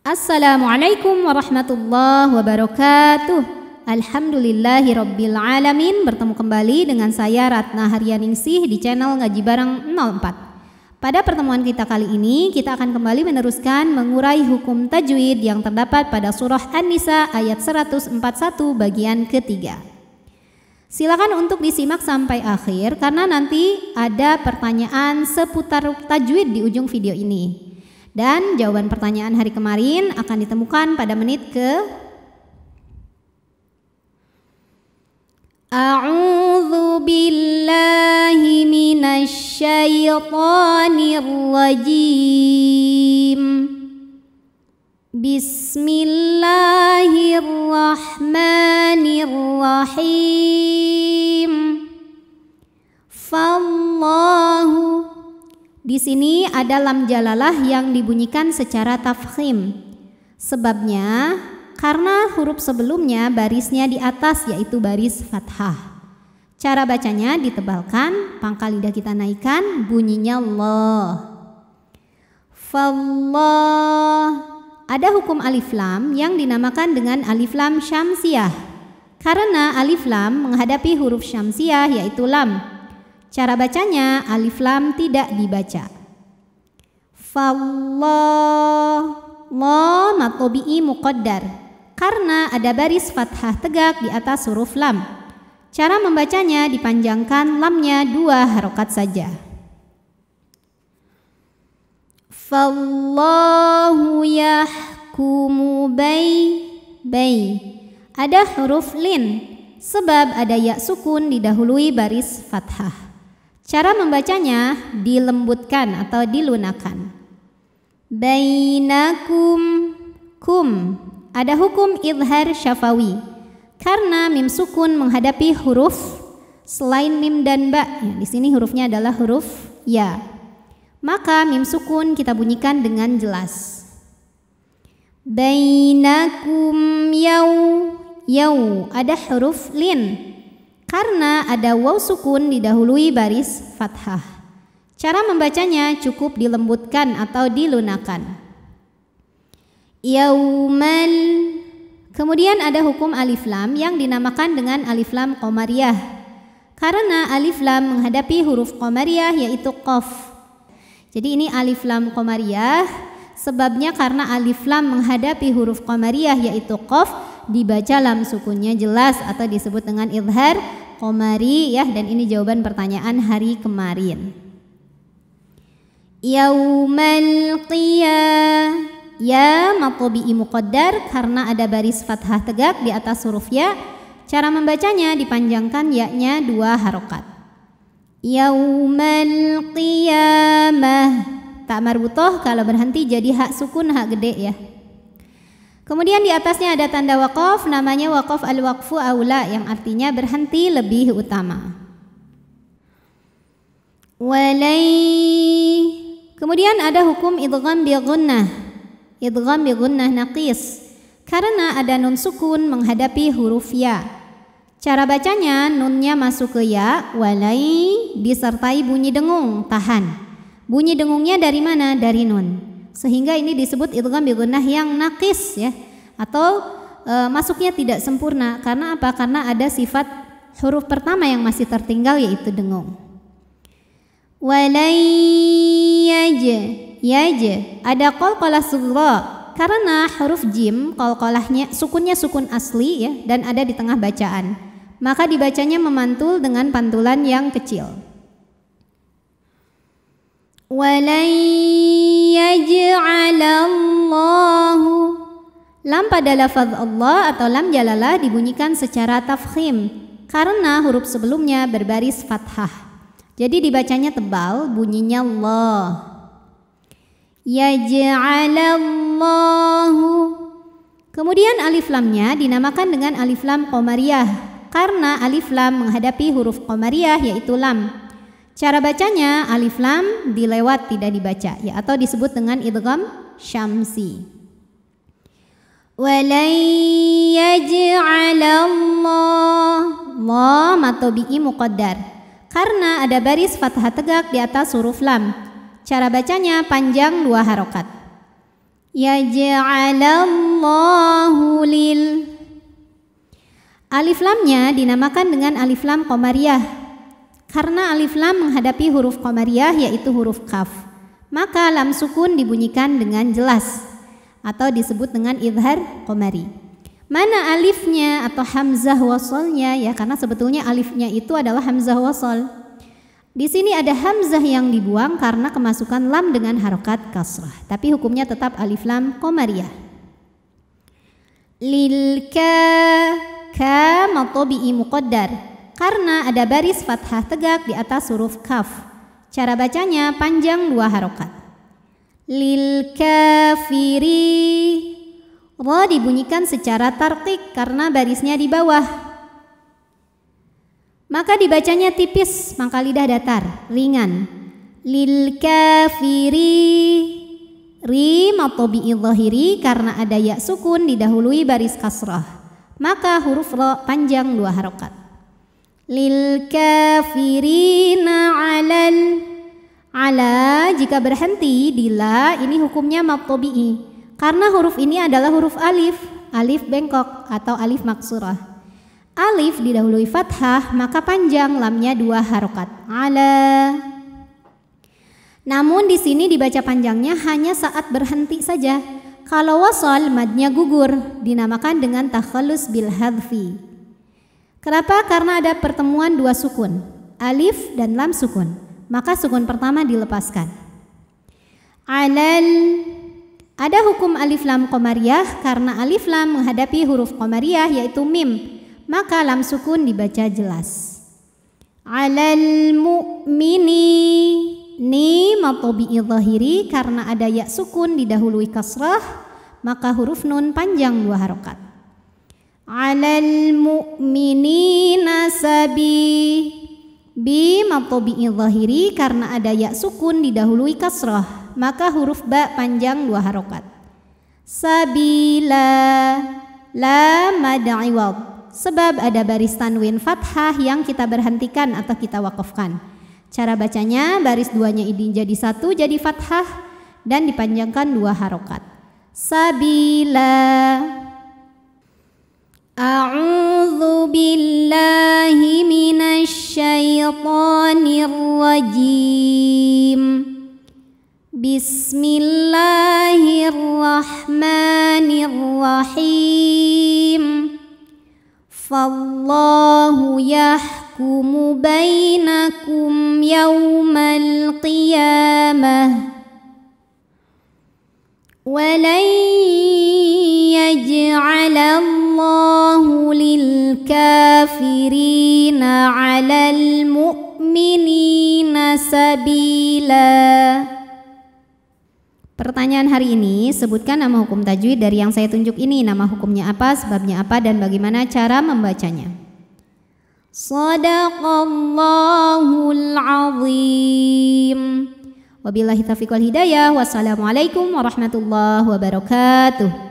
Assalamualaikum warahmatullahi wabarakatuh. Alhamdulillahirabbil alamin. Bertemu kembali dengan saya Ratna Haryaningsih di channel Ngaji Bareng 04. Pada pertemuan kita kali ini kita akan kembali meneruskan mengurai hukum tajwid yang terdapat pada surah An-Nisa ayat 141 bagian ketiga. Silakan untuk disimak sampai akhir karena nanti ada pertanyaan seputar tajwid di ujung video ini. Dan jawaban pertanyaan hari kemarin akan ditemukan pada menit ke A'udzu billahi minasyaitonir rajim. Bismillahirrahmanirrahim. Fallahu. Di sini ada lam jalalah yang dibunyikan secara tafkhim. Sebabnya karena huruf sebelumnya barisnya di atas yaitu baris fathah. Cara bacanya ditebalkan, pangkal lidah kita naikkan, bunyinya Allah. Fallah. Ada hukum alif lam yang dinamakan dengan alif lam syamsiyah. Karena alif lam menghadapi huruf syamsiyah yaitu lam. Cara bacanya alif lam tidak dibaca. Fallah, la matobi'i muqaddar. Karena ada baris fathah tegak di atas huruf lam. Cara membacanya dipanjangkan lamnya 2 harokat saja. Fallahu yahkumu bai. Ada huruf lin sebab ada ya sukun didahului baris fathah. Cara membacanya dilembutkan atau dilunakan. Bainakum kum. Ada hukum idhar syafawi. Karena mim sukun menghadapi huruf selain mim dan ba. Ya, di sini hurufnya adalah huruf ya. Maka mim sukun kita bunyikan dengan jelas. Bainakum yau. Ada huruf lin. Karena ada waw sukun didahului baris fathah. Cara membacanya cukup dilembutkan atau dilunakan. Yaumal. Kemudian ada hukum alif lam yang dinamakan dengan alif lam qamariyah. Karena alif lam menghadapi huruf qamariyah yaitu qaf. Jadi ini alif lam qamariyah. Sebabnya karena alif lam menghadapi huruf qamariyah yaitu qaf, dibaca lam sukunnya jelas atau disebut dengan idhar qamari ya, dan ini jawaban pertanyaan hari kemarin. Yaumal qiyah. Ya matobi'i muqaddar karena ada baris fathah tegak di atas huruf ya. Cara membacanya dipanjangkan ya-nya 2 harokat. Yaumal qiyamah. Tak marbutoh kalau berhenti jadi hak sukun, hak gede ya. Kemudian di atasnya ada tanda waqaf, namanya waqaf al-waqfu aula yang artinya berhenti lebih utama. Walai. Kemudian ada hukum idgham bi gunnah. Idgham bi gunnah naqis. Karena ada nun sukun menghadapi huruf ya. Cara bacanya nunnya masuk ke ya, walai disertai bunyi dengung, tahan. Bunyi dengungnya dari mana? Dari nun. Sehingga ini disebut idgham bi gunnah yang naqis ya, atau masuknya tidak sempurna. Karena apa? Karena ada sifat huruf pertama yang masih tertinggal yaitu dengung. Walai yaj. Ada qalqalah sughra. Karena huruf jim qalqalahnya sukunnya sukun asli ya, dan ada di tengah bacaan. Maka dibacanya memantul dengan pantulan yang kecil. Walan yaj'alallahu. Lam pada lafaz Allah atau lam jalalah dibunyikan secara tafkhim karena huruf sebelumnya berbaris fathah. Jadi dibacanya tebal, bunyinya Allah. Yaj'alallahu. Kemudian alif lamnya dinamakan dengan alif lam qamariyah karena alif lam menghadapi huruf qamariyah yaitu lam. Cara bacanya alif lam dilewat tidak dibaca ya, atau disebut dengan idgham syamsi. Walan yaj'alallah. La matobi'i muqaddar. Karena ada baris fathah tegak di atas huruf lam. Cara bacanya panjang 2 harokat. Yaj'alallahu lil. Alif lamnya dinamakan dengan alif lam qamariyah karena alif lam menghadapi huruf qamariyah yaitu huruf kaf. Maka lam sukun dibunyikan dengan jelas atau disebut dengan idhar qamari. Mana alifnya atau hamzah wasolnya ya, karena sebetulnya alifnya itu adalah hamzah wasol. Di sini ada hamzah yang dibuang karena kemasukan lam dengan harokat kasrah, tapi hukumnya tetap alif lam qamariyah. Lil ka matobi'i muqaddar karena ada baris fathah tegak di atas huruf kaf. Cara bacanya panjang 2 harokat. Lil kafiri. Ra dibunyikan secara tarqiq karena barisnya di bawah. Maka dibacanya tipis, maka lidah datar, ringan. Lil kafiri. Ri matobi'i dhahiri karena ada ya sukun didahului baris kasrah. Maka huruf ra panjang 2 harokat. Lil kafirina alal. Ala jika berhenti di la ini hukumnya matobi'i. Karena huruf ini adalah huruf alif, alif bengkok atau alif maksurah. Alif didahului fathah, maka panjang lamnya 2 harokat. Ala. Namun di sini dibaca panjangnya hanya saat berhenti saja. Kalau wasol madnya gugur, dinamakan dengan takhallus bil hadfi. Kenapa? Karena ada pertemuan 2 sukun, alif dan lam sukun. Maka sukun pertama dilepaskan. Alal. Ada hukum alif lam qamariyah karena alif lam menghadapi huruf qamariyah yaitu mim, maka lam sukun dibaca jelas. Alal mu'mini. Ni matobi'i dhahiri karena ada ya sukun didahului kasrah, maka huruf nun panjang 2 harokat. Alal mu'minina sabi. Bi matobi'i dhahiri karena ada ya sukun didahului kasrah, maka huruf ba panjang 2 harokat. Sabila. La mad'iwad. Sebab ada baris tanwin fathah yang kita berhentikan atau kita wakafkan. Cara bacanya baris 2-nya ini jadi 1 jadi fathah dan dipanjangkan 2 harokat. Sabila. A'udzu billahi minasy syaithanir rajim. Bismillahirrahmanirrahim. Fallahu yahkumu bainakum yawmal qiyamah. Walan yaj'alallahu lil kafirina 'alal mu'minina sabila. Pertanyaan hari ini, sebutkan nama hukum tajwid dari yang saya tunjuk ini. Nama hukumnya apa, sebabnya apa, dan bagaimana cara membacanya. Shadaqallahul azim. Wabillahi taufiq wal hidayah. Wassalamualaikum warahmatullahi wabarakatuh.